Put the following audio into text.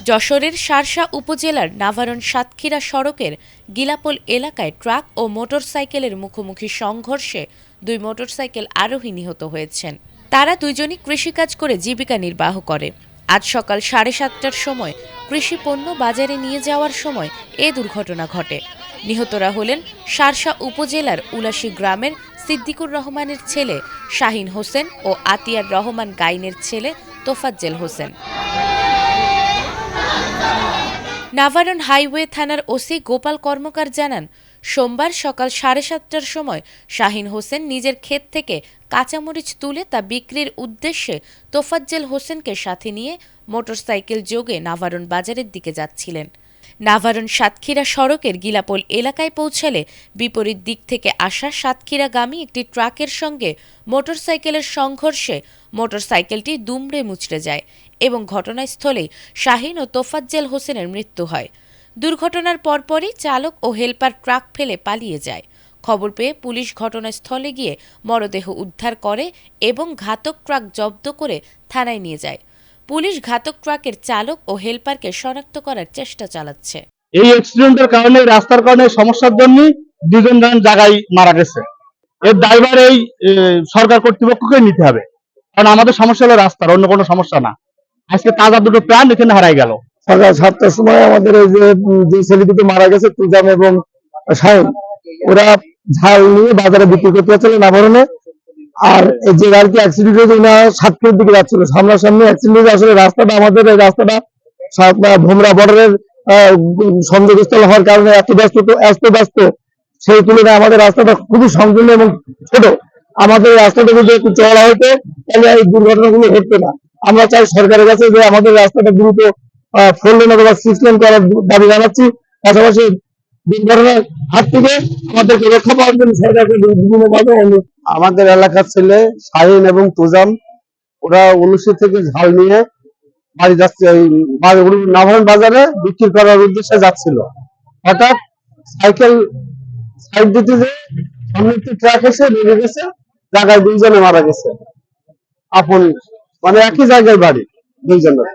যশোরের শার্শা উপজেলার নাভারণ সাতক্ষীরা সড়কের গিলাপোল এলাকায় ট্রাক ও মোটরসাইকেলের মুখোমুখি সংঘর্ষে 2 মোটরসাইকেল আরোহী নিহত হয়েছেন। তারা দুইজনই কৃষিকাজ করে জীবিকা নির্বাহ করে। আজ সকাল 7:30টার সময় কৃষি পণ্য বাজারে নিয়ে যাওয়ার সময় এ দুর্ঘটনা ঘটে। নিহতরা হলেন শার্শা উপজেলার উলাশী গ্রামের সিদ্দিকুর রহমানের ছেলে শাহিন হোসেন ও আতিয়ার রহমান গাইনের ছেলে তোফাজ্জেল হোসেন। নাভারণ হাইওয়ে থানার ওসি গোপাল কর্মকার জানান, সোমবার সকাল 7:30টার সময় শাহিন হোসেন নিজের ক্ষেত থেকে কাঁচামরিচ তুলে তা বিক্রির উদ্দেশ্যে তোফাজ্জেল হোসেনকে সাথে নিয়ে মোটরসাইকেল যোগে নাভারণ বাজারের দিকে যাচ্ছিলেন। নাভারণ সাতক্ষীরা সড়কের গিলাপোল এলাকায় পৌঁছালে বিপরীত দিক থেকে আসা সাতক্ষীরাগামী একটি ট্রাকের সঙ্গে মোটরসাইকেলের সংঘর্ষে মোটরসাইকেলটি দুমড়ে মুচড়ে যায় এবং ঘটনাস্থলেই শাহিন ও তোফাজ্জেল হোসেনের মৃত্যু হয়। দুর্ঘটনার পরপরই চালক ও হেলপার ট্রাক ফেলে পালিয়ে যায়। খবর পেয়ে পুলিশ ঘটনাস্থলে গিয়ে মরদেহ উদ্ধার করে এবং ঘাতক ট্রাক জব্দ করে থানায় নিয়ে যায়। পুলিশ ঘাতক ট্রাকের চালক ও হেলপারকে শনাক্ত করার চেষ্টা চালাচ্ছে। এই অ্যাক্সিডেন্টের কারণে, রাস্তার কারণে, সমস্যার জন্য দুজন জায়গায় মারা গেছে। এর দায়ভার এই সরকার কর্তৃপক্ষকে নিতে হবে, কারণ আমাদের সমস্যা হলো রাস্তার, অন্য কোনো সমস্যা না। আজকে তাজা দুটো প্রাণ এখানে হারাই গেল। সকাল 7টার সময় আমাদের এই যে ছেলে দুটো মারা গেছে, তুজাম এবং শাহিন, ওরা ঝাল নিয়ে বাজারে বিক্রি করতে যাচ্ছিল নাভারণে। আর এই যে গাড়িটি অ্যাক্সিডেন্ট হয়েছে, ওনারা সাতক্ষীরার দিকে যাচ্ছিল। সামনাসামনি অ্যাক্সিডেন্ট হয়েছে। আসলে রাস্তাটা, আমাদের এই রাস্তাটা ভোমরা বর্ডারের সংযোগস্থল হওয়ার কারণে এত ব্যস্ত, সেই তুলনায় আমাদের রাস্তাটা খুবই সংকীর্ণ এবং ছোট। আমাদের রাস্তাটা যদি একটু চওড়া হতো তাহলে এই দুর্ঘটনাগুলো ঘটতো না। আমরা চাই সরকারের কাছে যে আমাদের রাস্তাটা দ্রুত 4 লেন অথবা 6 লেন করার দাবি জানাচ্ছি। পাশাপাশি দুর্ঘটনার হাত থেকে আমাদেরকে রক্ষা পাওয়ার জন্য সরকারকে বিভিন্নভাবে আমাদের এলাকার ছেলে শাহিন এবং তুজাম, ওরা উলুশি থেকে ঝাল নিয়ে বাড়ি যাচ্ছে, নাভারণ বাজারে বিক্রি করার উদ্দেশ্যে যাচ্ছিল। হঠাৎ সাইকেল সাইড দিতে যে সামনে একটি ট্রাক এসে লেগে গেছে, জায়গায় 2 জনে মারা গেছে। আপন মানে একই জায়গায় বাড়ি 2 জনের।